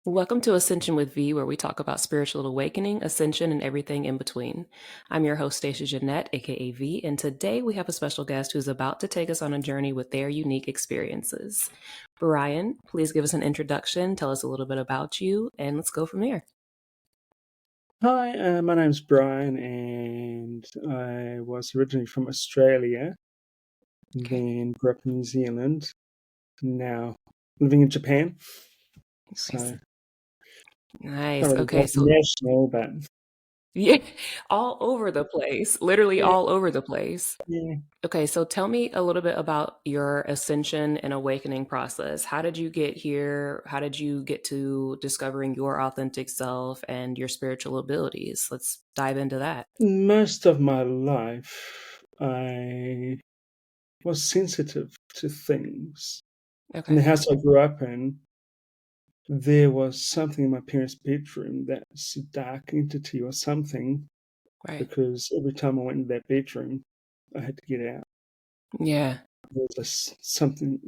Welcome to Ascension with V, where we talk about spiritual awakening, ascension, and everything in between. I'm your host, Stashia Jeanette, aka V, and today we have a special guest who's about to take us on a journey with their unique experiences. Brian, please give us an introduction, tell us a little bit about you, and let's go from there. Hi, my name's Brian, and I was originally from Australia, Okay. then grew up in New Zealand, now living in Japan. So, Nice. not Nice. really Okay, so international, but yeah, all over the place, literally yeah, all over the place. yeah. Okay, so tell me a little bit about your ascension and awakening process. How did you get here? How did you get to discovering your authentic self and your spiritual abilities? Let's dive into that. Most of my life, I was sensitive to things. In the Okay, house I grew up in, there was something in my parents' bedroom that's a dark entity or something, right. because every time I went into that bedroom, I had to get out. Yeah, There's something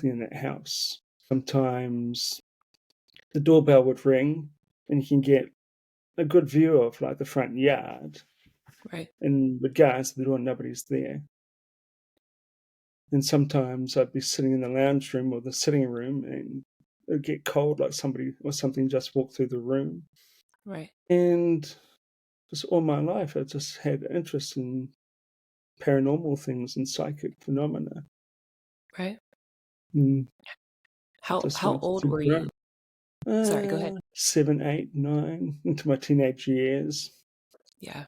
in that house. Sometimes the doorbell would ring, and you can get a good view of like the front yard, right. and would go answer the door, and nobody's there. And sometimes I'd be sitting in the lounge room or the sitting room, and it'd get cold, like somebody or something just walked through the room. Right. And just all my life, I just had interest in paranormal things and psychic phenomena, Right. and just How wanted old to were grow. you? Sorry, go ahead. 7, 8, 9, into my teenage years. Yeah.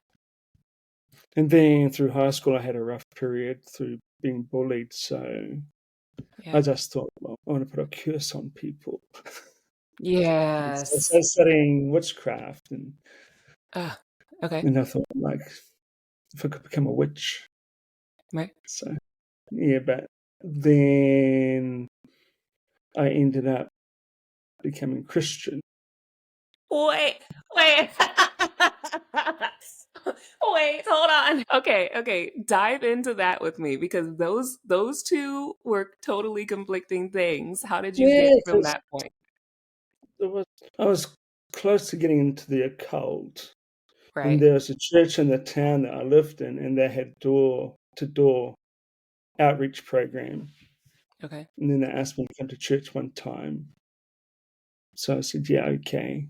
And then through high school, I had a rough period through being bullied. So I Yeah. just thought, well, I want to put a curse on people. So I Yes. started studying witchcraft, Ah, okay. and I thought, like, if I could become a witch. Right. So, yeah, but then I ended up becoming Christian. Wait, wait. Wait, hold on. Okay. Dive into that with me because those two were totally conflicting things. How did you get Yes, from that point? I was close to getting into the occult. And Right. there was a church in the town that I lived in, and they had door-to-door outreach program. Okay. And then they asked me to come to church one time. So I said, yeah, okay.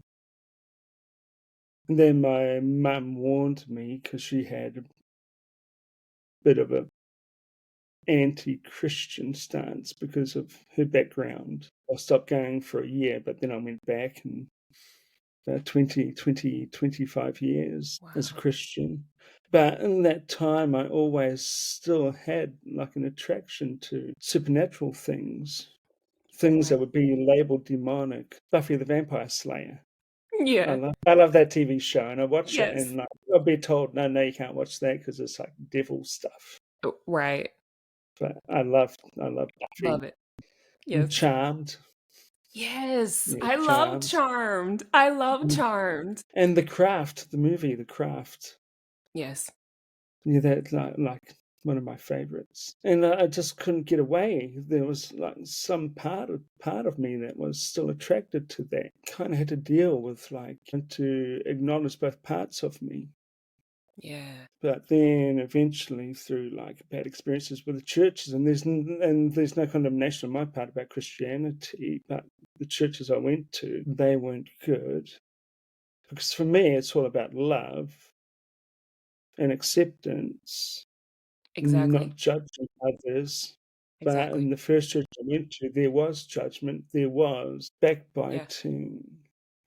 And then my mum warned me because she had a bit of a anti-Christian stance because of her background. I stopped going for a year, but then I went back and about 25 years as a Wow. Christian. But in that time, I always still had like an attraction to supernatural things that Right. would be labeled demonic. Buffy the Vampire Slayer. I Yeah. love, I love that TV show, and I watch it, Yes. and like I'll be told, no, you can't watch that because it's like devil stuff. Right. But I love Love Buffy it. and Yes. Charmed. Yes. Yeah, I love Charmed. Charmed. I love Charmed. And The Craft, the movie, The Craft. Yes. Yeah, that's like one of my favorites, and I just couldn't get away. There was like some part of me that was still attracted to that. Kind of had to deal with like to acknowledge both parts of me. Yeah. But then eventually, through like bad experiences with the churches, and there's no condemnation on my part about Christianity, but the churches I went to, they weren't good. Because for me, it's all about love and acceptance, Exactly. not judging others. But Exactly. in the first church I went to, there was judgment, there was Yeah. backbiting.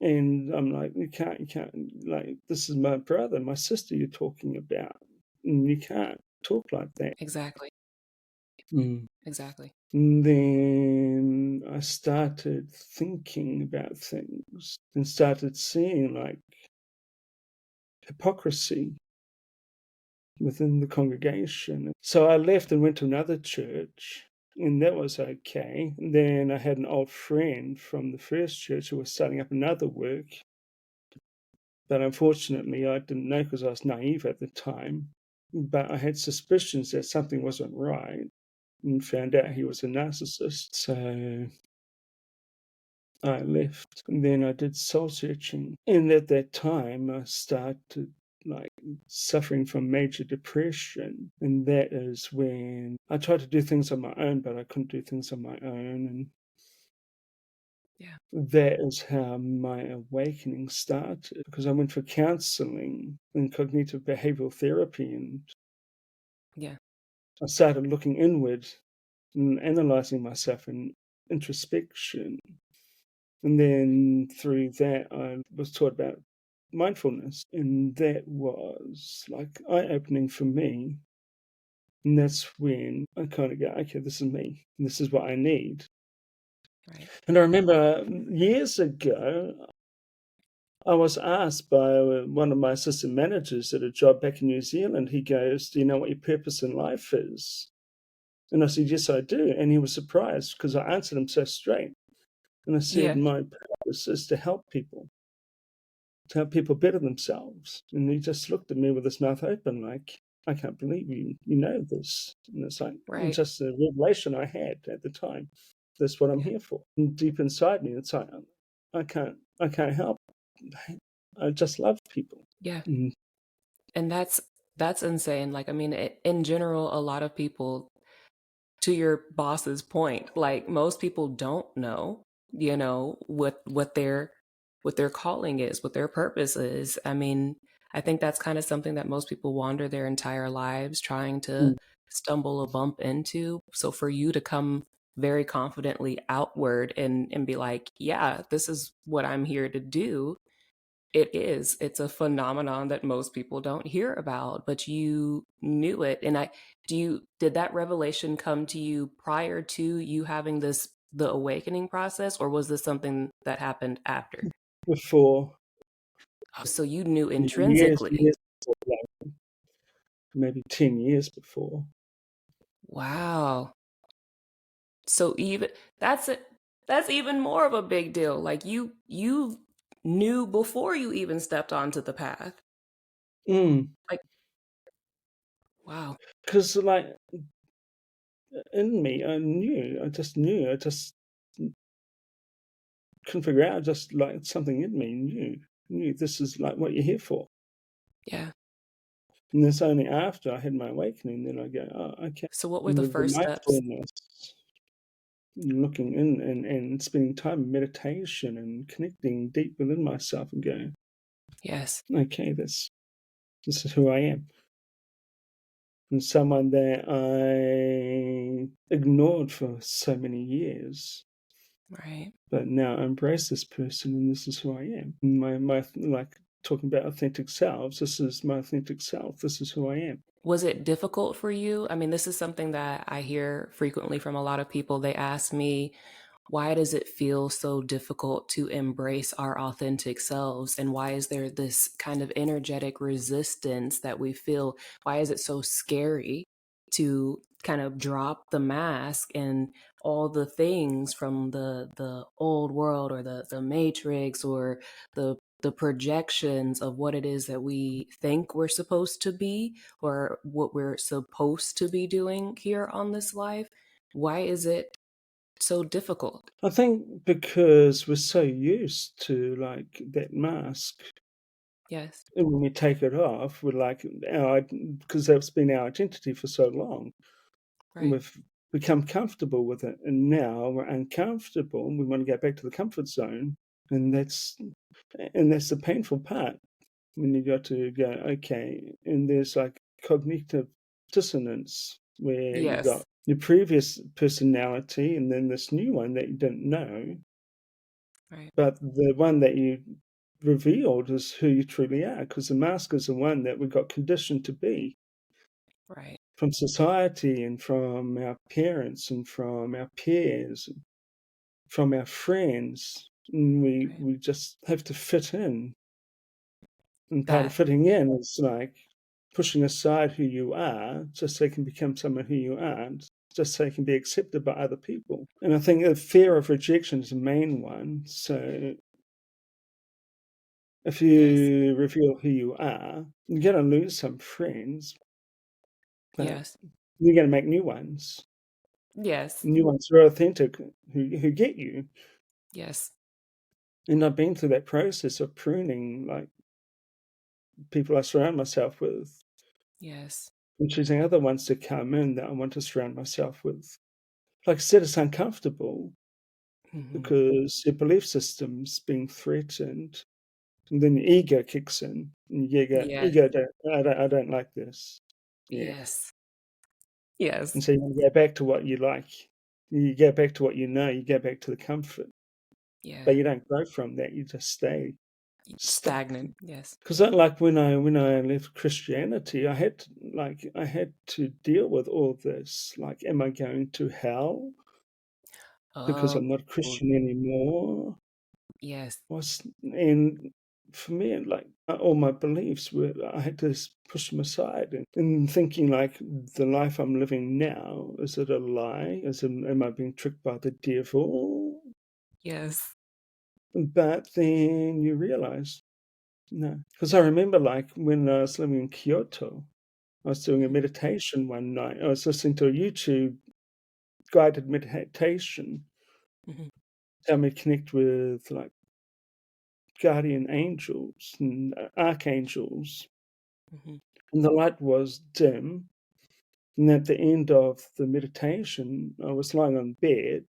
And I'm like, you can't, like, this is my brother, my sister you're talking about. And you can't talk like that. Exactly. Mm. Exactly. And then I started thinking about things and started seeing like hypocrisy within the congregation. So I left and went to another church, and that was okay. Then I had an old friend from the first church who was starting up another work, but unfortunately I didn't know because I was naive at the time. But I had suspicions that something wasn't right and found out he was a narcissist. So I left. And then I did soul searching. And at that time, I started like suffering from major depression. And that is when I tried to do things on my own, but I couldn't do things on my own. And Yeah. that is how my awakening started, because I went for counseling and cognitive behavioral therapy, and Yeah. I started looking inward and analyzing myself in introspection. And then through that, I was taught about mindfulness, and that was like eye opening for me. And that's when I kind of go, okay, this is me, and this is what I need. Right. And I remember years ago, I was asked by one of my assistant managers at a job back in New Zealand. He goes, "Do you know what your purpose in life is?" And I said, "Yes, I do." And he was surprised because I answered him so straight. And I said, Yeah. "My purpose is to help people better themselves." And he just looked at me with his mouth open, like, "I can't believe you know this." And it's like Right. just a revelation I had at the time. That's what I'm Yeah. here for. And deep inside me, it's like I can't help. I just love people. Yeah. Mm. And that's insane. Like, I mean, in general, a lot of people, to your boss's point, like most people don't know, what their calling is, what their purpose is. I mean, I think that's kind of something that most people wander their entire lives trying to Mm. stumble or bump into. So for you to come very confidently outward and be like, yeah, this is what I'm here to do. It's a phenomenon that most people don't hear about, but you knew it. And did that revelation come to you prior to you having the awakening process, or was this something that happened after? Before, Oh, so you knew years, intrinsically. before, like maybe 10 years before. Wow. So even that's it. That's even more of a big deal. Like you knew before you even stepped onto the path. Mm. Like, wow. 'Cause, like, in me, I just couldn't figure out, just, like, something in me knew this is, like, what you're here for. Yeah. And it's only after I had my awakening, then I go, "Oh, okay." So what were And the the first steps? mindfulness, looking in and spending time in meditation and connecting deep within myself and going, Yes. "Okay, this is who I am." And someone that I ignored for so many years. Right. But now I embrace this person, and this is who I am. My like talking about authentic selves. This is my authentic self. This is who I am. Was it difficult for you? I mean, this is something that I hear frequently from a lot of people. They ask me, why does it feel so difficult to embrace our authentic selves? And why is there this kind of energetic resistance that we feel? Why is it so scary to kind of drop the mask and all the things from the old world, or the matrix, or the projections of what it is that we think we're supposed to be, or what we're supposed to be doing here on this life? Why is it so difficult? I think because we're so used to like that mask, Yes. and when we take it off, we're like our because that's been our identity for so long. Right. We've become comfortable with it, and now we're uncomfortable. And we want to go back to the comfort zone, and that's the painful part. When you got to go, okay, and there's like cognitive dissonance where you got Yes. your previous personality and then this new one that you didn't know, Right. but the one that you revealed is who you truly are, because the mask is the one that we got conditioned to be Right. from society and from our parents and from our peers and from our friends. And Right. we just have to fit in. And part of That fitting in is like pushing aside who you are just so you can become someone who you aren't, just so you can be accepted by other people. And I think the fear of rejection is the main one. So if yes. you reveal who you are, you're going to lose some friends, but Yes. you're going to make new ones. Yes. New ones who are authentic, who get you. Yes. And I've been through that process of pruning, like, people I surround myself with, Yes. and choosing other ones to come in that I want to surround myself with. Like I said, it's uncomfortable Hmm. because your belief system's being threatened, and then your ego kicks in, and you go, Yes. ego, I don't like this. Yeah. Yes. Yes. And so you go back to what you like. You go back to what you know, you go back to the comfort. But Yeah. you don't grow from that, you just stay stuck. Stagnant. Yes. Because like when I left Christianity, I had to deal with all this. Like, am I going to hell because Oh, I'm not Christian anymore? yes. And for me, like, all my beliefs were, I had to push them aside, and thinking like, the life I'm living now, is it a lie? Am I being tricked by the devil? Yes. But then you realize, no, because I remember, like, when I was living in Kyoto, I was doing a Hmm. meditation one night. I was listening to a YouTube guided meditation, Hmm. help me connect with, like, guardian angels and archangels. Hmm. And the light was dim. And at the end of the meditation, I was lying on bed.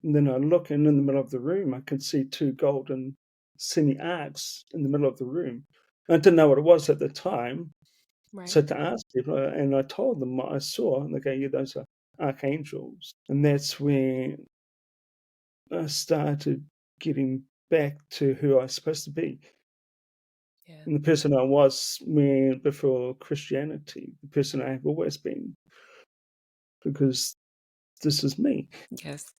And then I look, and in the middle of the room, I could see two golden semi arcs in the middle of the room. I didn't know what it was at the time. Right. So to ask people, and I told them what I saw, and they go, "Yeah, those are archangels." And that's when I started getting back to who I was supposed to be, Yeah. and the person I was when before Christianity, the person I have always been, because this is me. Yes.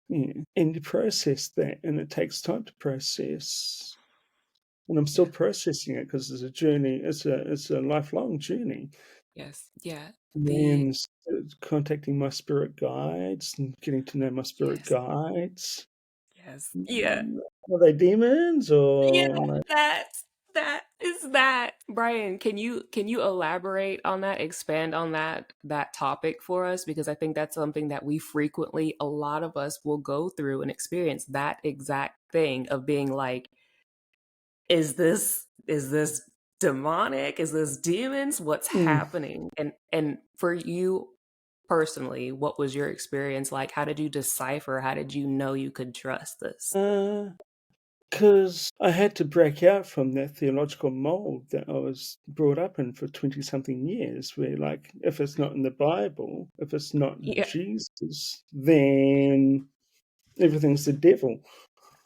Yeah. And you process that, and it takes time to process. And I'm still Yeah. processing it because it's a journey. It's a lifelong journey. Yes. Yeah. And then contacting my spirit guides and getting to know my spirit Yes. guides. Yes. Yeah. Are they demons Yeah. or like? That is that. Brian, can you elaborate on that, expand on that topic for us? Because I think that's something that we frequently, a lot of us will go through and experience that exact thing of being like, is this demonic? Is this demons? What's Mm, happening? And for you personally, what was your experience like? How did you decipher? How did you know you could trust this? uh, because I had to break out from that theological mold that I was brought up in for 20 something years, where, like, if it's Right. not in the Bible, if it's not Yeah. Jesus, then everything's the devil.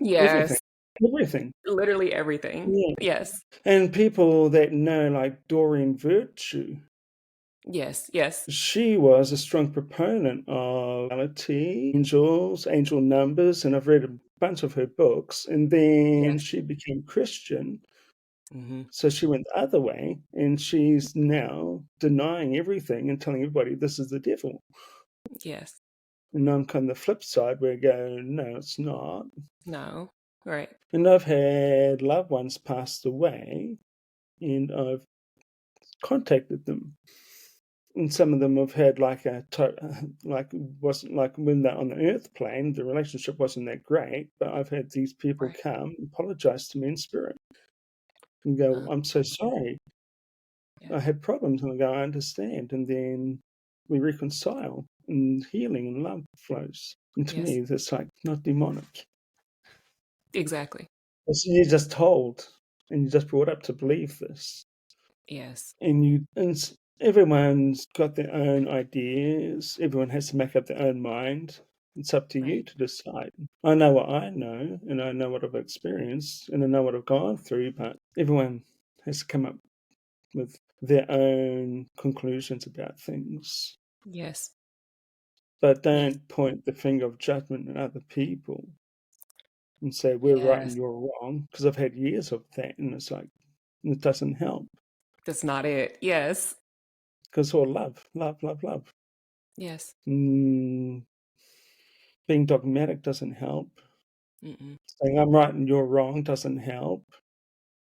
Everything. Yes. Everything. Literally everything. Yeah. Yes. And people that know, like, Doreen Virtue, Yes. Yes. she was a strong proponent of reality, angels, angel numbers, and I've read a bunch of her books. And then Yes. she became Christian, Hmm. so she went the other way, and she's now denying everything and telling everybody this is the devil. Yes. And I'm kind of the flip side where I go, no, it's not. No. Right. And I've had loved ones passed away, and I've contacted them. And some of them have had like like, wasn't like when they're on the earth plane, the relationship wasn't that great, but I've had these people Right. come apologize to me in spirit and go, Uh, I'm so sorry. yeah. I had problems. And I go, I understand. And then we reconcile, and healing and love flows. And to Yes. me, that's like not demonic. Exactly. You're just told, and you're just brought up to believe this. Yes. Everyone's got their own ideas. Everyone has to make up their own mind. It's up to you Right. to decide. I know what I know, and I know what I've experienced, and I know what I've gone through, but everyone has to come up with their own conclusions about things. Yes. But Yes. don't point the finger of judgment at other people and say, we're right and Yes. you're wrong, because I've had years of that, and it's like, it doesn't help. That's not it. Yes. Because it's all love, love, love, love. Yes. Mm, being dogmatic doesn't help. Mm-mm. Saying I'm right and you're wrong doesn't help.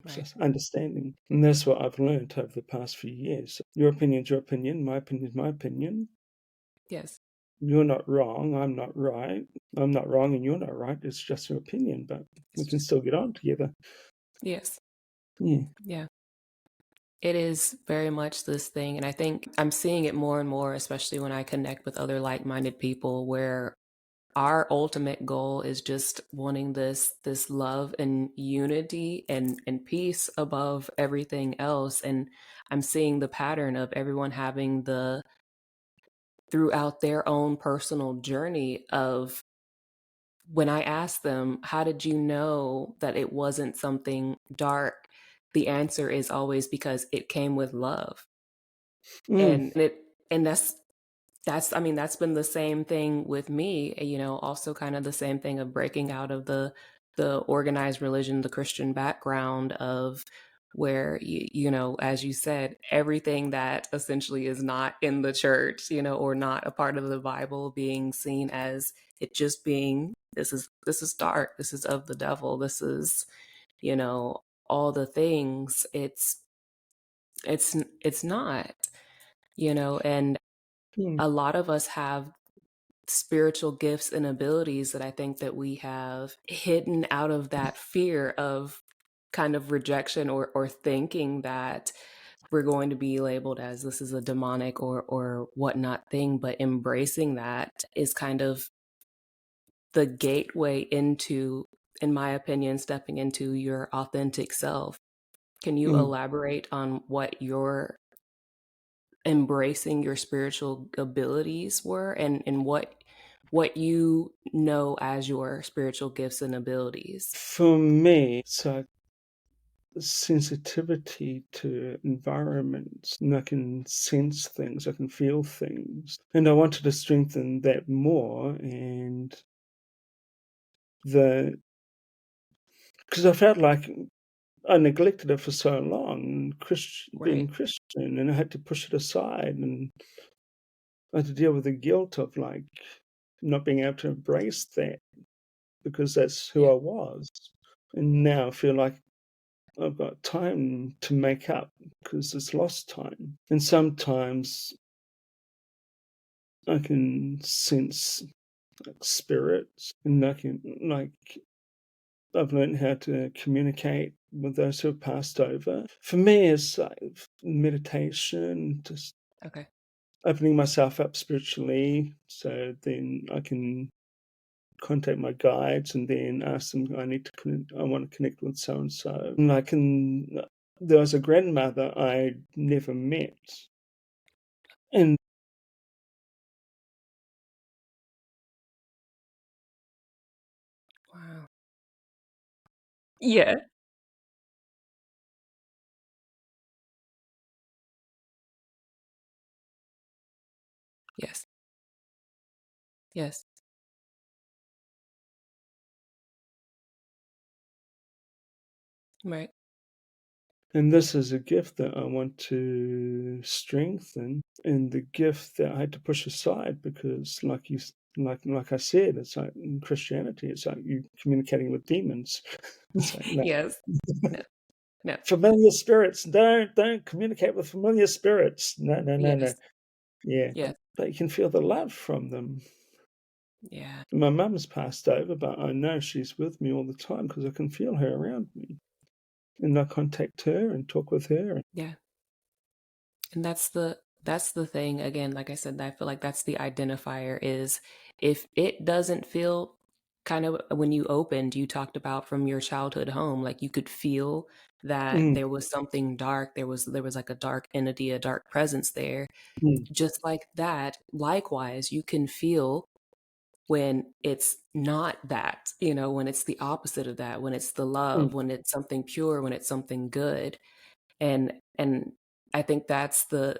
It's Right. just understanding. And that's what I've learned over the past few years. Your opinion's your opinion, my opinion's my opinion. Yes. you're not wrong, I'm not right. I'm not wrong and you're not right. It's just your opinion, but we It's can just, still get on together. yes. Yeah. Yeah. It is very much this thing. And I think I'm seeing it more and more, especially when I connect with other like minded people, where our ultimate goal is just wanting this love and unity and peace above everything else. And I'm seeing the pattern of everyone having the throughout their own personal journey of when I ask them, how did you know that it wasn't something dark? The answer is always because it came with love. Mm, And that's I mean, that's been the same thing with me, also kind of the same thing of breaking out of the organized religion, the Christian background of where as you said, everything that essentially is not in the church, or not a part of the Bible being seen as it just being this is dark, this is of the devil, this is, you know, all the things. It's not, and mm, a lot of us have spiritual gifts and abilities that I think that we have hidden out of that fear of kind of rejection or thinking that we're going to be labeled as this is a demonic or whatnot thing, but embracing that is kind of the gateway into, in my opinion, stepping into your authentic self. Can you mm. elaborate on what your embracing your spiritual abilities were and what you know as your spiritual gifts and abilities? For me, it's like sensitivity to environments, and I can sense things, I can feel things. And I wanted to strengthen that more, and the because I felt like I neglected it for so long, being Right. Christian, and I had to push it aside, and I had to deal with the guilt of like not being able to embrace that because that's who Yeah. I was. And now I feel like I've got time to make up because it's lost time. And sometimes I can sense like spirits, and I can like I've learned how to communicate with those who have passed over. For me, it's like meditation, just Okay. opening myself up spiritually, so then I can contact my guides and then ask them, I want to connect with so and so. And I can. There was a grandmother I never met, and Wow. Yeah. Yes. Yes. Right. this is a gift that I want to strengthen, and the gift that I had to push aside because, like I said, it's like in Christianity, it's like you communicating with demons. It's like no. Yes. No. No. Familiar spirits, don't communicate with familiar spirits. No, no, no, no. Yes. Yeah, Yes. but you can feel the love from them. Yeah. My mum's passed over, but I know she's with me all the time because I can feel her around me, and I contact her and talk with her. Yeah. And that's the thing again, like I said, I feel like that's the identifier is if it doesn't feel kind of when you opened, you talked about from your childhood home, like you could feel that Mm, there was something dark, there was like a dark entity, a dark presence there. mm, Just like that, likewise, you can feel when it's not that, when it's the opposite of that, when it's the mm, love, when it's something pure, when it's something good. And I think that's the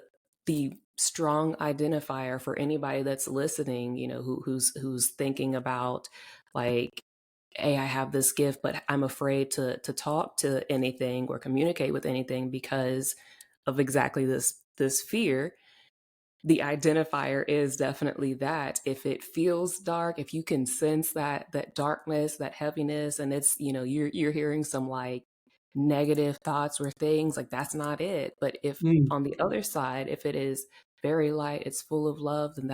strong identifier for anybody that's listening, who's thinking about like, hey, I have this gift, but I'm afraid to talk to anything or communicate with anything because of exactly this fear. The identifier is definitely that if it feels dark, if you can sense that darkness, that heaviness, and it's, you're hearing some like negative thoughts or things, like that's not it. But if mm, on the other side, if it is very light, it's full of love, then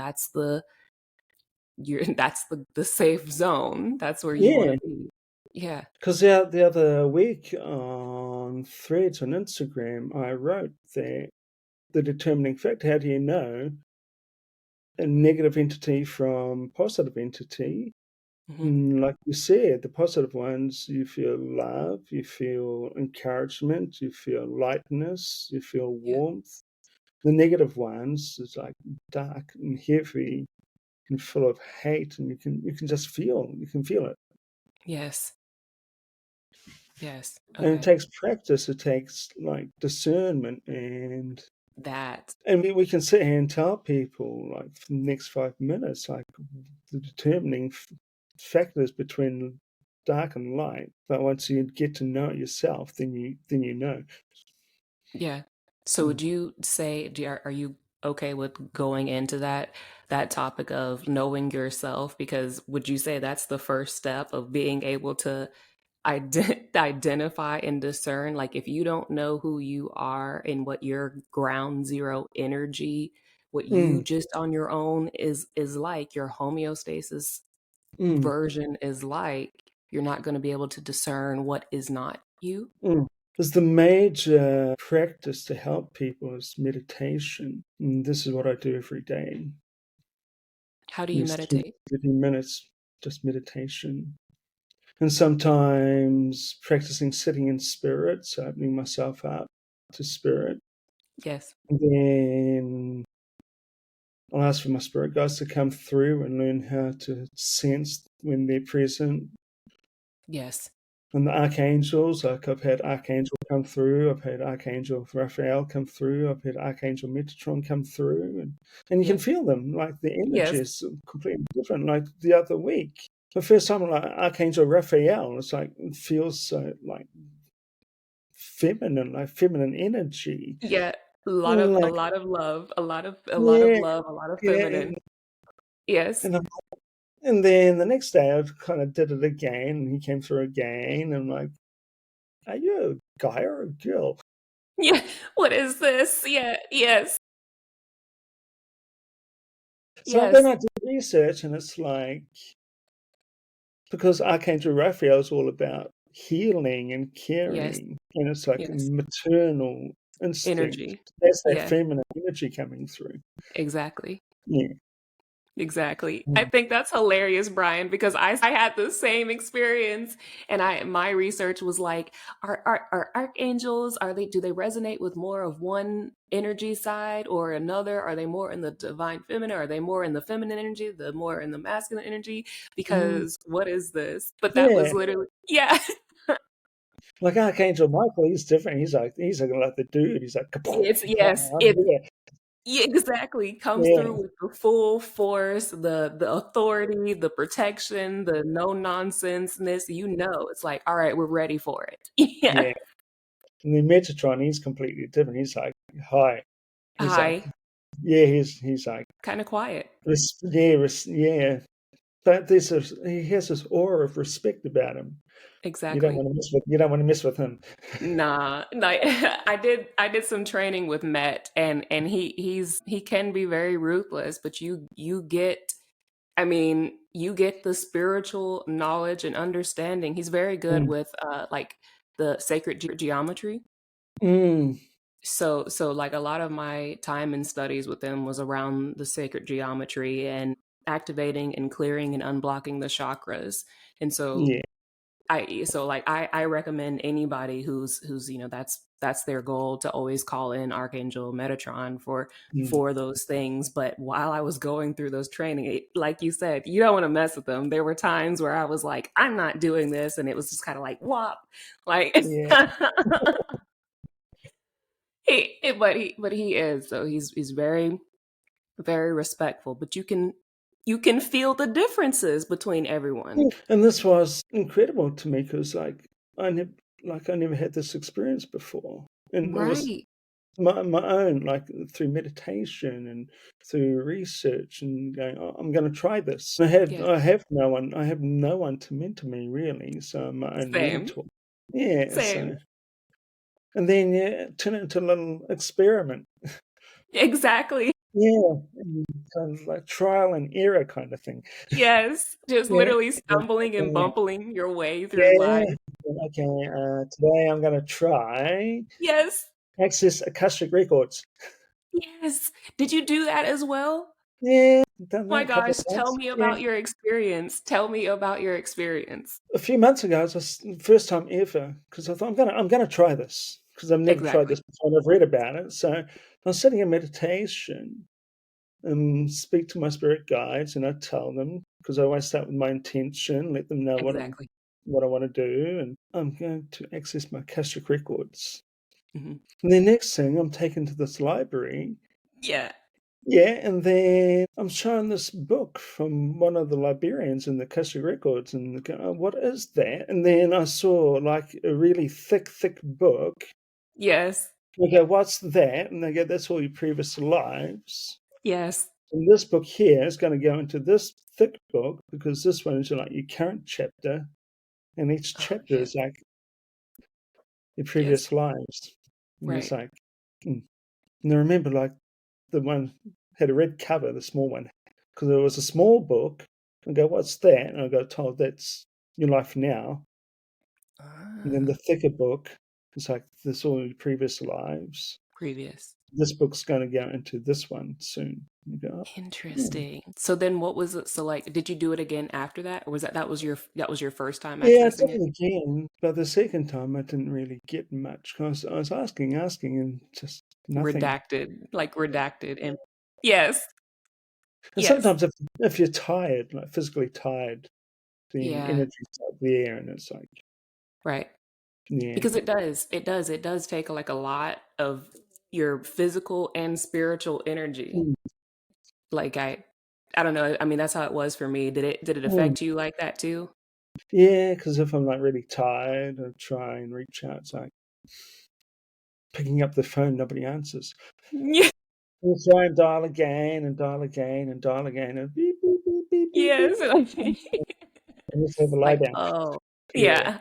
that's the safe zone. That's where you want Yeah, to be. Yeah. because the other week on Threads on Instagram, I wrote that the determining factor, how do you know a negative entity from positive entity? Hmm. Like you said, the positive ones, you feel love, you feel encouragement, you feel lightness, you feel Yeah. warmth. The negative ones is like dark and heavy and full of hate, and you can just feel it. Yes. Yes. And it Okay. takes practice. It takes like discernment, and That. we can sit here and tell people like for the next 5 minutes, like the determining factors between dark and light. But once you get to know it yourself, then you know. Yeah. So Mm. would you say, are you okay with going into that topic of knowing yourself? Because would you say that's the first step of being able to identify and discern? Like if you don't know who you are and what your ground zero energy, what you Mm, just on your own is like, your homeostasis mm, version is like, you're not going to be able to discern what is not you. mm. Because the major practice to help people is meditation. And this is what I do every day. How do you It's 20, meditate? 30 minutes, just meditation. And sometimes practicing sitting in spirit, so opening myself up to spirit. Yes. And then I'll ask for my spirit guides to come through and learn how to sense when they're present. Yes. And the archangels, like I've had Archangel come through, I've had Archangel Raphael come through, I've had Archangel Metatron come through, and you can Yeah. feel them, like the energy Yes. is completely different. Like the other week, the first time, like Archangel Raphael, it's like it feels so like feminine, like feminine energy. Yeah. A Like, lot of love, a lot of yeah, love, a lot of yeah, feminine. Yes. and I'm, and then the next day I kind of did it again, and he came through again, and I'm like, are you a guy or a girl? Yeah. What is this? Yeah. Yes. So then Yes. I did research, and it's like because Archangel Raphael is all about healing and Yes. caring, and it's like a Yes. maternal instinct. Energy. That's that Yes. feminine energy coming through. Exactly. Yeah. Exactly. I Mm. think that's hilarious, Brian, because I had the same experience, and my research was like, are archangels, are they, do they resonate with more of one energy side or another? Are they more in the divine feminine? Are they more in the feminine energy, the more in the masculine energy? Mm. Because what is this? But that was Yeah. literally, yeah. Like Archangel Michael, he's different. He's like the dude. He's like, It's yes, it's yeah, yeah, exactly. Comes yeah, through with the full force, the authority, the protection, the no nonsenseness. You know, it's like, all right, we're ready for it. Yeah. yeah. And then Metatron, he's completely different. He's like, hi. He's like, Hi. yeah, he's like, Kind of quiet. yeah. But he has this aura of respect about him. Exactly. You don't want to mess with him. Nah, like I did some training with Matt, and he can be very ruthless, but you get, I mean, you get the spiritual knowledge and understanding. He's very good Mm, with like the sacred geometry. mm, So like a lot of my time and studies with him was around the sacred geometry and activating and clearing and unblocking the chakras. And so yeah. I recommend anybody who's that's their goal, to always call in Archangel Metatron Mm, for those things. But while I was going through those training, like you said, you don't want to mess with them. There were times where I was like, I'm not doing this, and it was just kind of like, whop, like yeah. but he is, so he's very, very respectful, but you can feel the differences between everyone. And this was incredible to me because I never I never had this experience before, and it was Right. my own, like through meditation and through research and going, oh, I'm going to try this. Yes. I have no one to mentor me really, so I'm my own Same. mentor. Yeah, Same. so and then yeah, turn it into a little experiment. Exactly. Yeah, kind of like trial and error kind of thing. Yes, just Yeah, literally yeah, stumbling and okay, bumbling your way through yeah, life. okay, today I'm gonna try Yes, access Akashic Records. yes. Did you do that as well? Yeah, done Oh my that a couple gosh, of tell times. me Yeah. about your experience. Tell me about your experience. A few months ago, it was the first time ever because I thought I'm gonna try this because I've never tried Exactly, this before and I've read about it. So I was sitting in meditation and speak to my spirit guides, and I tell them because I always start with my intention, let them know exactly. what I want to do, and I'm going to access my Akashic records. Mhm. And then next thing, I'm taken to this library. Yeah, Yeah, and then I'm shown this book from one of the librarians in the Akashic Records, and they go, "Oh, what is that?" And then I saw like a really thick book. yes, I go, "What's that?" And they go, "That's all your previous lives." yes. And this book here is going to go into this thick book because this one is like your current chapter, and each Oh, chapter yes, is like your yes, previous lives. And it's right. like, and I remember like the one had a red cover, the small one, because it was a small book. I go, "What's that?" And I got told that's your life now. And then the Ah, thicker book is like this all your previous lives. previous. This book's going to go into this one soon. You go, "Oh." Interesting. So then what was it? So like, did you do it again after that? Or was that was your first time Yeah, I accessing did it? it again, but the second time I didn't really get much because I was asking, and just nothing. Redacted and yes, And yes. sometimes if you're tired, like physically tired, the Yeah, energy's up there, and it's like, right. yeah, Because it does take like a lot of your physical and spiritual energy. mm, Like I don't know. I mean, that's how it was for me. Did it mm. affect you like that too? Yeah, because if I'm like really tired, I try and reach out. It's like picking up the phone, nobody answers. Yeah. You try and dial again and dial again and dial again and beep beep beep beep beep beep, Yes. and just have a lie Like, down. oh, Yeah, yeah.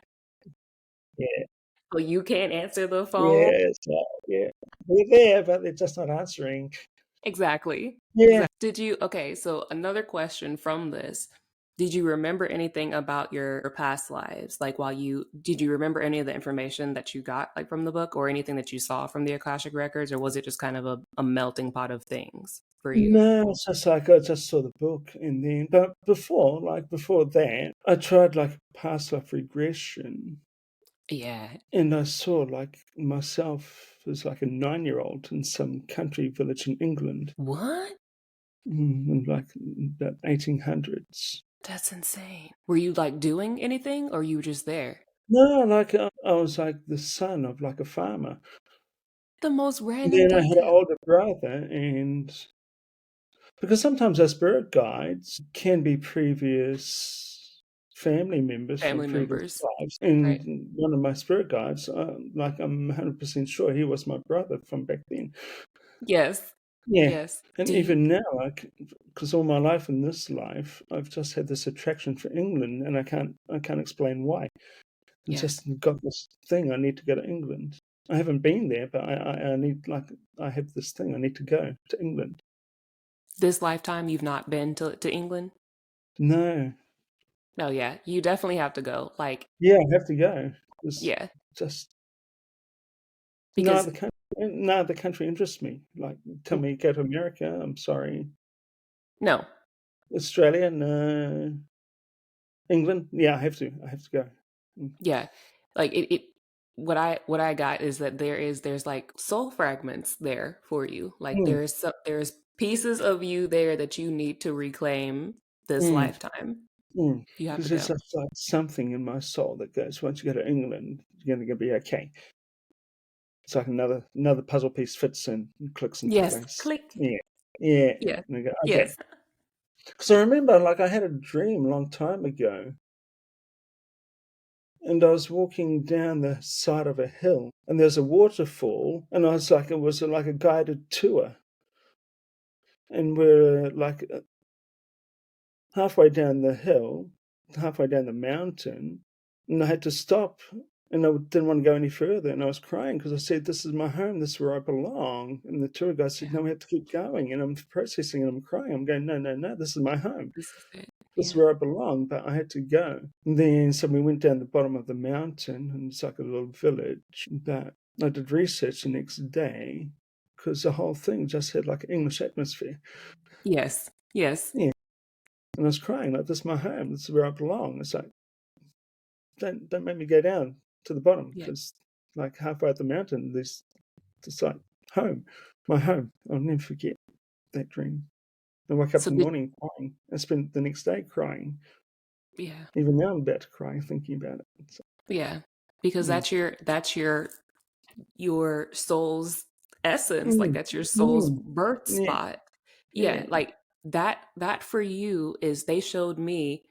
yeah, So you can't answer the phone. yeah, yeah. They're there, but they're just not answering. Exactly. Yeah. Exactly. Okay, so another question from this. Did you remember anything about your past lives? Like did you remember any of the information that you got like from the book or anything that you saw from the Akashic records, or was it just kind of a melting pot of things for you? No, it's just like I just saw the book and then but before that, I tried like past life regression Yeah. and I saw like myself as like a 9-year-old in some country village in England, What? in like about 1800s. That's insane. Were you like doing anything or you were just there? No, like I was like the son of like a farmer. The most And random then I had an detail. older brother and because sometimes our spirit guides can be previous family members from Family previous members. lives. Right. And one of my spirit guides, like I'm 100% sure he was my brother from back then. Yes. Yeah. Yes. And Do you even now, because all my life in this life, I've just had this attraction for England, and I can't explain why. I Yes. just got this thing. I need to go to England. I haven't been there, but I need like I have this thing. I need to go to England. This lifetime you've not been to England? No, No, yeah. You definitely have to go. Like, yeah, I have to go. It's yeah. just Because no other country interests me. Like, tell me go to America. I'm sorry. no. Australia, no. England, yeah, I have to go. Mm. Yeah. Like it what I got is that there's like soul fragments there for you. Like Mm, there's pieces of you there that you need to reclaim this mm, lifetime. mm. You have to Because there's go. just like something in my soul that goes, once you go to England, you're gonna be okay. It's like another puzzle piece fits in and clicks into Yes. place. Click. Yeah. Yeah. Yeah. And I go, okay. Yes. Because I remember like I had a dream a long time ago and I was walking down the side of a hill, and there's a waterfall, and I was like, it was like a guided tour, and we're like halfway down the hill, halfway down the mountain, and I had to stop And I didn't want to go any further, and I was crying because I said, "This is my home. This is where I belong." And the tour guide said, Yeah. "No, we have to keep going." And I'm processing and I'm crying. I'm going, "No, no, no. This is my home. This is it. This is Yeah. where I belong." But I had to go. And then so we went down the bottom of the mountain, and it's like a little village. But I did research the next day because the whole thing just had like an English atmosphere. Yes. Yes. Yeah. And I was crying like, "This is my home. This is where I belong." It's like, don't make me go down to the bottom Yeah. because like halfway up the mountain, there's it's like home, my home. I'll never forget that dream. I woke up So in the did morning crying. I spent the next day crying. yeah. Even now, I'm about to cry thinking about it. So, Yeah. Because mm, that's your soul's essence, like mm, that's your soul's mm, birth yeah, spot. Yeah, yeah, like that for you is they showed me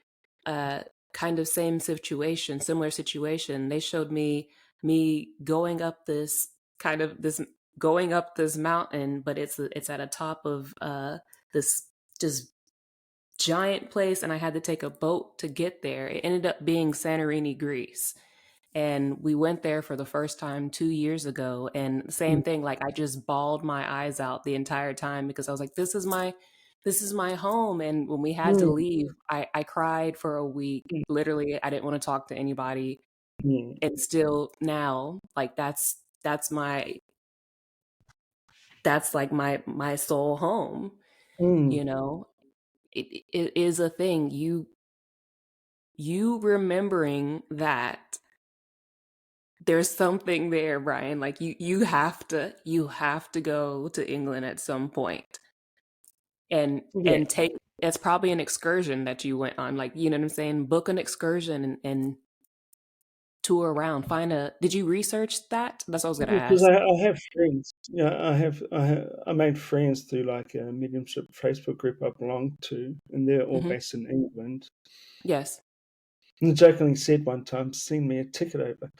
uh kind of similar situation. They showed me going up this going up this mountain, but it's at a top of this just giant place, and I had to take a boat to get there. It ended up being Santorini, Greece, and we went there for the first time 2 years ago, and mm, same thing, like I just bawled my eyes out the entire time because I was like, this is my home. And when we had to mm, leave, I cried for a week. mm, Literally, I didn't want to talk to anybody. yeah, And still now, like that's like my soul home, mm, you know. It is a thing. You remembering that there's something there, Brian. Like you have to go to England at some point yeah. and take it's probably an excursion that you went on. Like, you know what I'm saying? Book an excursion and tour around. Did you research that? That's what I was gonna Because ask. I have friends. Yeah, I made friends through like a mediumship Facebook group I belong to, and they're all Hmm. based in England. Yes. And I jokingly said one time, "Send me a ticket over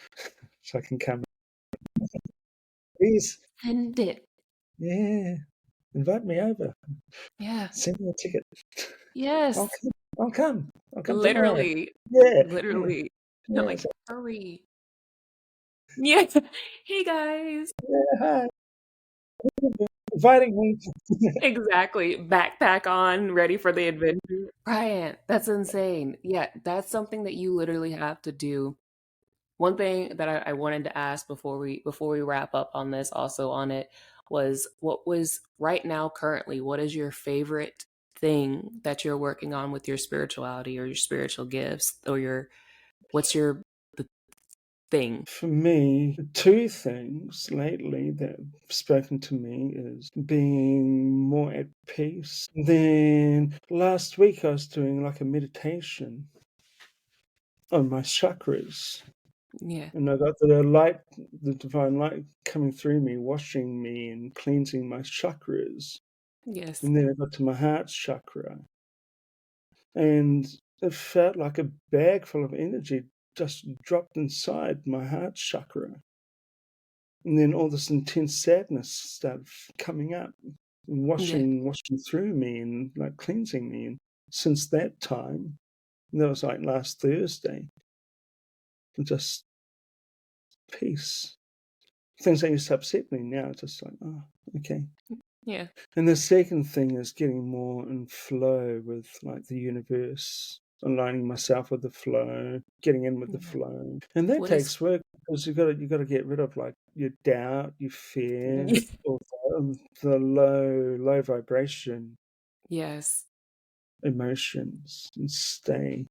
so I can come." Please, Send it. yeah, invite me over. Yeah. Send me a ticket. I'll Yes. come. I'll come. I'll come tomorrow. Literally. Yeah, yeah, Literally. I'm yeah. like, So, hurry. Yeah. Hey guys. yeah, hi. Inviting me. Exactly. Backpack on, ready for the adventure. Brian, that's insane. Yeah, that's something that you literally have to do. One thing that I wanted to ask before we wrap up on this, also on it, was what was right now currently, what is your favorite thing that you're working on with your spirituality or your spiritual gifts or what's your the thing? For me, two things lately that have spoken to me is being more at peace. Then last week I was doing like a meditation on my chakras. Yeah. And I got the light, the divine light coming through me, washing me and cleansing my chakras. Yes. And then I got to my heart chakra. And it felt like a bag full of energy just dropped inside my heart chakra. And then all this intense sadness started coming up and Yeah. washing through me and like cleansing me. And since that time, that was like last Thursday, just peace. Things that used to upset me now, just like, oh, okay. Yeah. And the second thing is getting more in flow with like the universe, aligning myself with the flow, getting in with the Yeah. flow. And that What is takes work because you gotta get rid of like your doubt, your fear, or the low vibration Yes. emotions and stay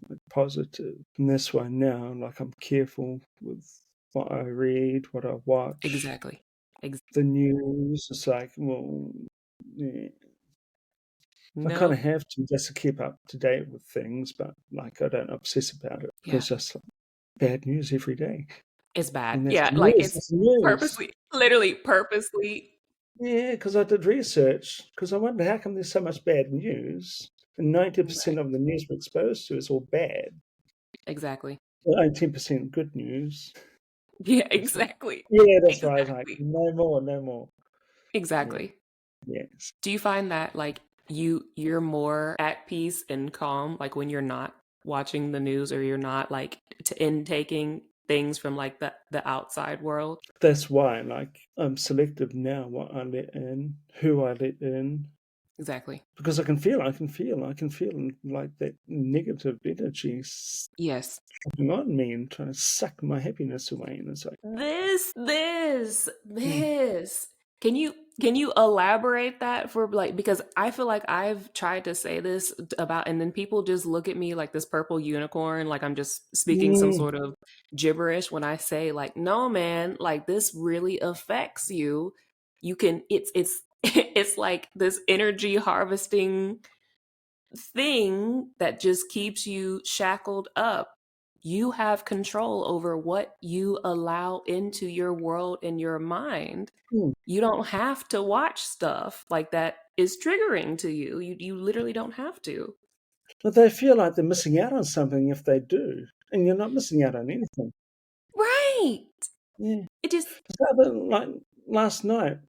like positive. And that's why now like I'm careful with what I read, what I watch, Exactly. Ex- the news. It's like, well, yeah, I kind of no. have to just to keep up to date with things, but like I don't obsess about it Yeah. because just like, bad news every day, It's bad. and that's Yeah, like news. it's That's news. purposely, literally purposely. Yeah, because I did research because I wonder how come there's so much bad news, and 90% Right. of the news we're exposed to is all bad. Exactly. Well, only 10% good news. Yeah, It's like, exactly. yeah, that's why I was like, Exactly. no more, no more. Yeah, Exactly. yes. Do you find that like you're more at peace and calm like when you're not watching the news or you're not like intaking things from like the outside world. That's why, like, I'm selective now what I let in, who I let in, Exactly. because I can feel like that negative energy Yes. stepping on me and trying to suck my happiness away, and it's like, mm, This. Can you elaborate that for like, because I feel like I've tried to say this about, and then people just look at me like this purple unicorn, like I'm just speaking some mm, sort of gibberish when I say like, no man, like this really affects you. You can it's it's like this energy harvesting thing that just keeps you shackled up. You have control over what you allow into your world and your mind. mm. You don't have to watch stuff like that is triggering to you. You literally don't have to. But they feel like they're missing out on something if they do, and you're not missing out on anything. Right. Yeah. It just So, like, last night,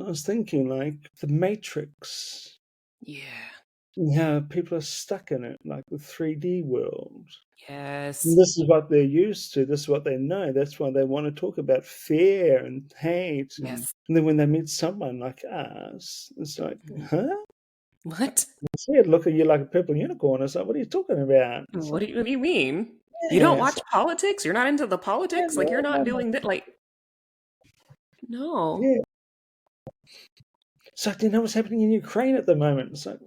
I was thinking, like, the Matrix, yeah. and how people are stuck in it, like the 3D world. And Yes. this is what they're used to. This is what they know. That's why they want to talk about fear and hate. And Yes. then when they meet someone like us, it's like, Mhm. huh? What? See it look at you like a purple unicorn. It's like, what are you talking about? It's What like, do you mean? You yeah, don't it's watch like, politics? You're not into the yeah, politics? Like no, you're not no, no. doing that like no. Yeah. It's like, do you know what's happening in Ukraine at the moment? It's like,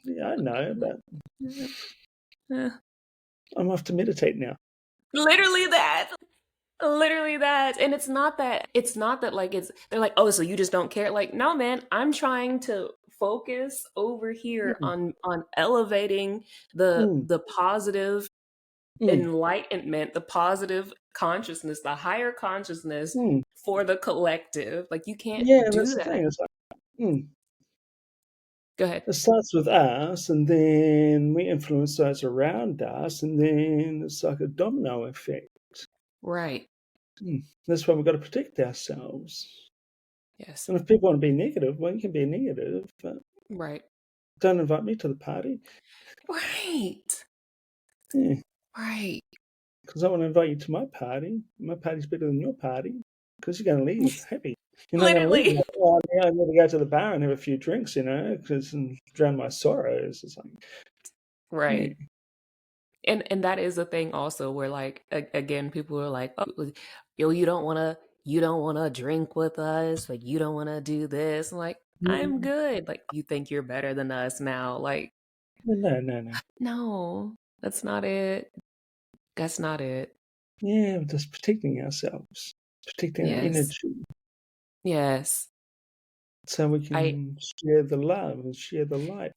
yeah, I know, but Eh. I'm off to meditate now. Literally that. Literally that. And it's not that like it's they're like, "Oh, so you just don't care." Like, "No, man, I'm trying to focus over here Mm, on elevating the mm, the positive mm, enlightenment, the positive consciousness, the higher consciousness mm. for the collective." Like you can't Yeah, and that's do the that. thing. It's like, mm. Go ahead. It starts with us, and then we influence those around us, and then it's like a domino effect. Right. That's why we've got to protect ourselves. Yes. And if people want to be negative, well, you can be negative, but Right. don't invite me to the party. Right. Yeah, Right. because I want to invite you to my party. My party's better than your party because you're going to leave happy. You're not going to leave Literally. like, oh, yeah, I need to go to the bar and have a few drinks, because and drown my sorrows. It's like, yeah, Right. And that is a thing also where like again people are like, oh, yo, you don't want to drink with us, like you don't want to do this. I'm like, I'm mm, good. Like you think you're better than us now. Like no, no, no. no, that's not it. That's not it. Yeah, we're just protecting ourselves, protecting our Yes. energy, Yes. so we I can share the love and share the light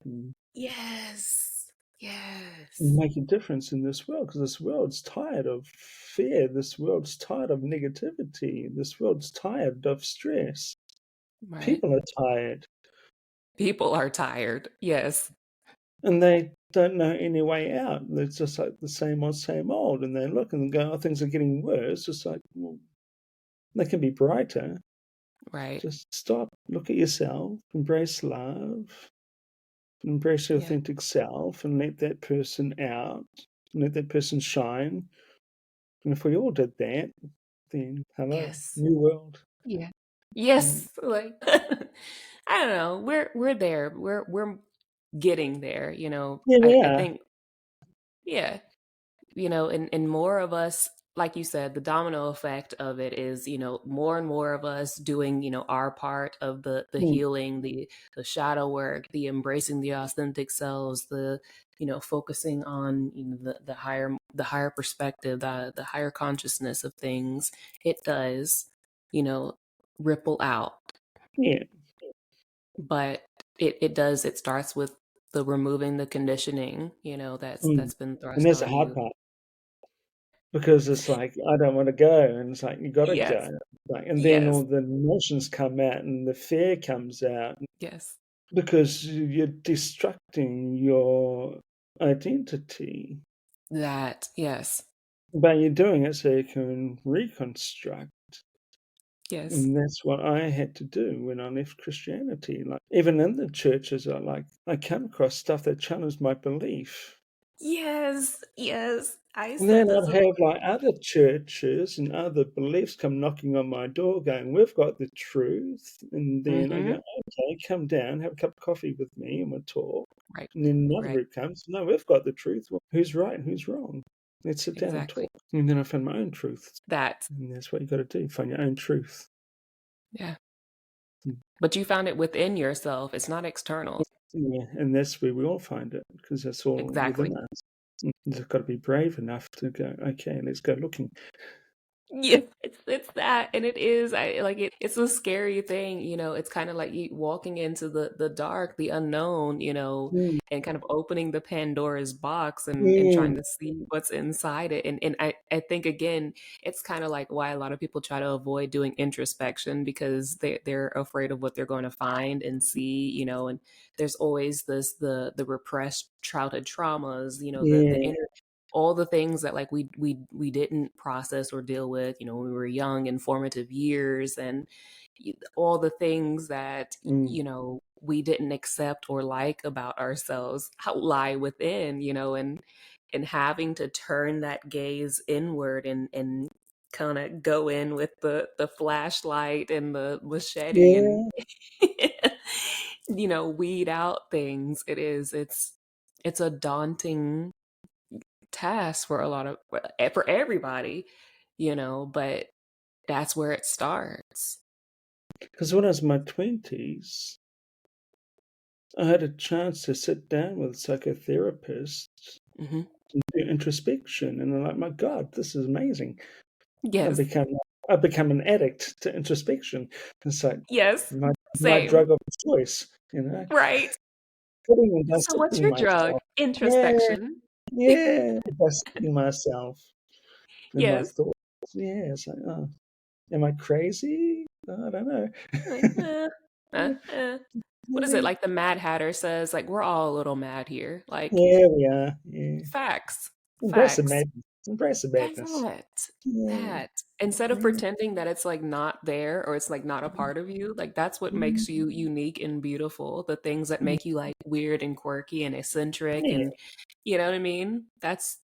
yes. and Yes. make a difference in this world. Because this world's tired of fear. This world's tired of negativity. This world's tired of stress. Right. People are tired, People are tired. Yes. and they don't know any way out. It's just like the same old. And they look and go, "Oh, things are getting worse." It's like, well, they can be brighter. Right. Just stop, look at yourself, embrace love, embrace your Yeah. authentic self, and let that person out, and let that person shine. And if we all did that, then hello, Yes. new world. Yeah. Mm. Yes. Like I don't know. We're there. We're getting there, you know. Yeah, I we I are. think yeah, you know, and more of us, like you said, the domino effect of it is, you know, more and more of us doing, you know, our part of the Mm. healing, the shadow work, the embracing the authentic selves, the you know, focusing on you know the higher perspective, the higher consciousness of things. It does, you know, ripple out, Yeah. but it starts with the removing the conditioning, you know, Mm. that's been And thrust that's the on hard you. part because it's like, I don't want to go. And it's like, you got to Yes. go. Like, and then Yes. all the emotions come out and the fear comes out Yes. because you're destructing your identity. That, yes. But you're doing it so you can reconstruct. Yes. And that's what I had to do when I left Christianity. Like, even in the churches, I come across stuff that challenged my belief. Yes, yes. I And said then this I'd about have like other churches and other beliefs come knocking on my door going, "We've got the truth." And then I go, Mhm. "Okay, come down, have a cup of coffee with me and we'll talk." Right, And then another right. group comes, "No, we've got the truth. Well, who's right and who's wrong? Let's sit down and Exactly. talk." And then I found my own truth. That. And that's what you gotta do, find your own truth. Yeah. Mm. But you found it within yourself, it's not external. Yeah, and that's where we all find it because that's all Exactly. within us. You just gotta be brave enough to go, "Okay, let's go looking." Yeah, it's that, and it is. I like it. It's a scary thing, you know. It's kind of like you walking into the dark, the unknown, you know, Mm, and kind of opening the Pandora's box and trying mm, to see what's inside it. And I think again, it's kind of like why a lot of people try to avoid doing introspection because they're afraid of what they're going to find and see, you know. And there's always this the repressed childhood traumas, you know, the yeah, inner all the things that like we didn't process or deal with, you know, when we were young in formative years, and all the things that mm, you know we didn't accept or like about ourselves lie within, you know, and having to turn that gaze inward and kind of go in with the flashlight and the machete and yeah, you know weed out things. It's a daunting task for a lot of for everybody, you know, but that's where it starts. because when I was in my 20s, I had a chance to sit down with a psychotherapist Hmm. and do introspection, and I'm like, "My God, this is amazing." I Yes, become I become an addict to introspection. It's like yes, my same, drug of choice, you know? right. Sitting and So what's dissecting your drug? myself. Yeah, Introspection. yeah, dissecting myself and my Yes. thoughts. Yeah, it's like, "Oh, am I crazy? I don't know." Like, what is it Yeah. like the Mad Hatter says, like we're all a little mad here, like Yeah, we are, yeah. facts, Embrace the facts. madness. Embrace the madness. That, Yeah, that. Instead of yeah, pretending that it's like not there or it's like not a part of you, like that's what makes mm, you unique and beautiful. The things that mm, make you like weird and quirky and eccentric yeah, and you know what I mean? That's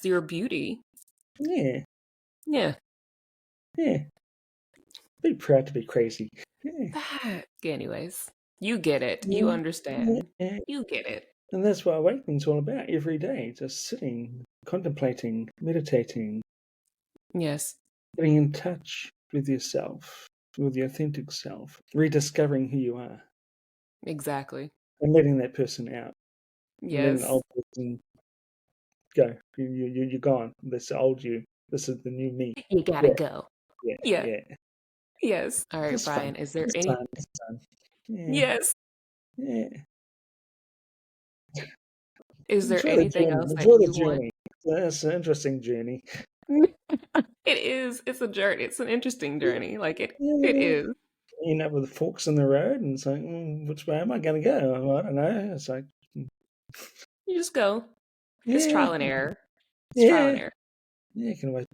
your beauty. yeah, Yeah. yeah. Be proud to be crazy. Yeah, That. Anyways, you get it. You yeah, yeah, understand. yeah. You get it. And that's what awakening's all about every day, just sitting, contemplating, meditating, Yes, getting in touch with yourself, with your authentic self, rediscovering who you are, exactly. and letting that person out, and letting the Yes. old person go. You're gone. This old you. This is the new me. You gotta Yeah, go. yeah, Yeah. yeah. Yes. All right, It's fun. Brian. Is there It's any fun. It's fun. Yeah, Yes. yeah. Is there Enjoy the anything journey. else that Enjoy the you want? journey. That's an interesting journey. It is. It's a journey. It's an interesting Yeah, journey. Like it yeah. is. You know, with the forks in the road, and it's like, which way am I going to go? Well, I don't know. It's like, You just go. It's yeah, trial and error. It's trial yeah, and error. yeah. You can always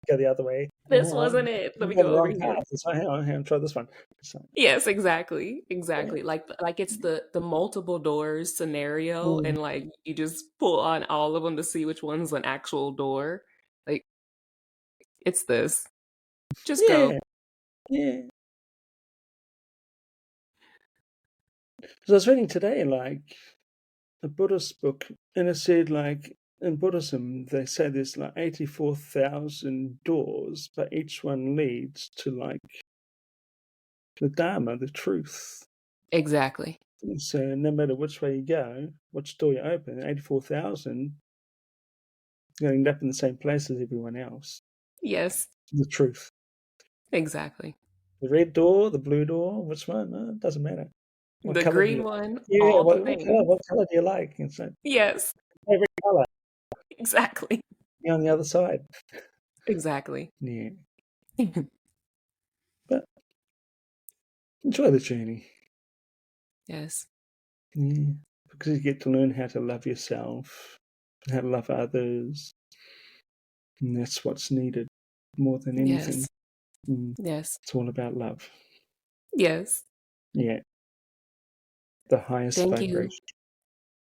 go the other way. Oh, This hang on, wasn't it. Let I'm me on the go over wrong here. path. It's like, hang on, try this one. It's like, Yes, exactly. yeah, Exactly. Like it's the multiple doors scenario mm, and like you just pull on all of them to see which one's an actual door. Like it's this. Just go. yeah, yeah. So I was reading today, like a Buddhist book, and it said, like, in Buddhism, they say there's like 84,000 doors, but each one leads to like the Dharma, the truth. Exactly. So no matter which way you go, which door you open, 84,000, you're going to end up in the same place as everyone else. Yes. The truth. Exactly. The red door, the blue door, which one? It doesn't matter. What The color do you green like? one, Yeah, all the what color? things. What color do you like? It's like Yes. every color. Exactly. You're on the other side. Exactly. Yeah, but enjoy the journey. Yes. Yeah, because you get to learn how to love yourself, how to love others, and that's what's needed more than anything. Yes. Mm, Yes. it's all about love. Yes. Yeah, the highest Thank you. vibration.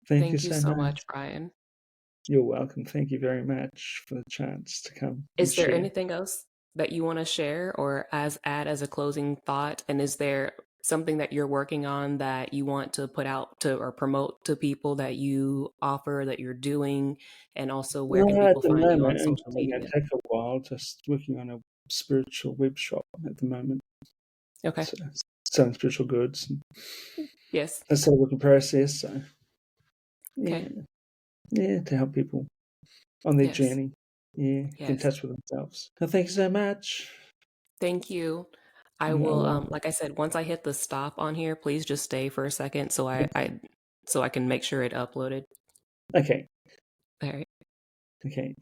Thank you Thank you so so much. much, Brian. You're welcome. Thank you very much for the chance to come and Is there share. anything else that you want to share or add as a closing thought? And is there something that you're working on that you want to put out to or promote to people that you offer that you're doing? And also, where can At people the find you on moment, and social it's going media? to take a while, just working on a spiritual web shop at the moment. Okay. So selling spiritual goods. Yes. That's still a work in process. So Okay. yeah, yeah, to help people on their Yes. journey. Yeah, get in Yes. touch with themselves. Well, thank you so much. Thank you. I You're will, welcome. like I said, once I hit the stop on here, please just stay for a second so I can make sure it uploaded. Okay, All right. okay.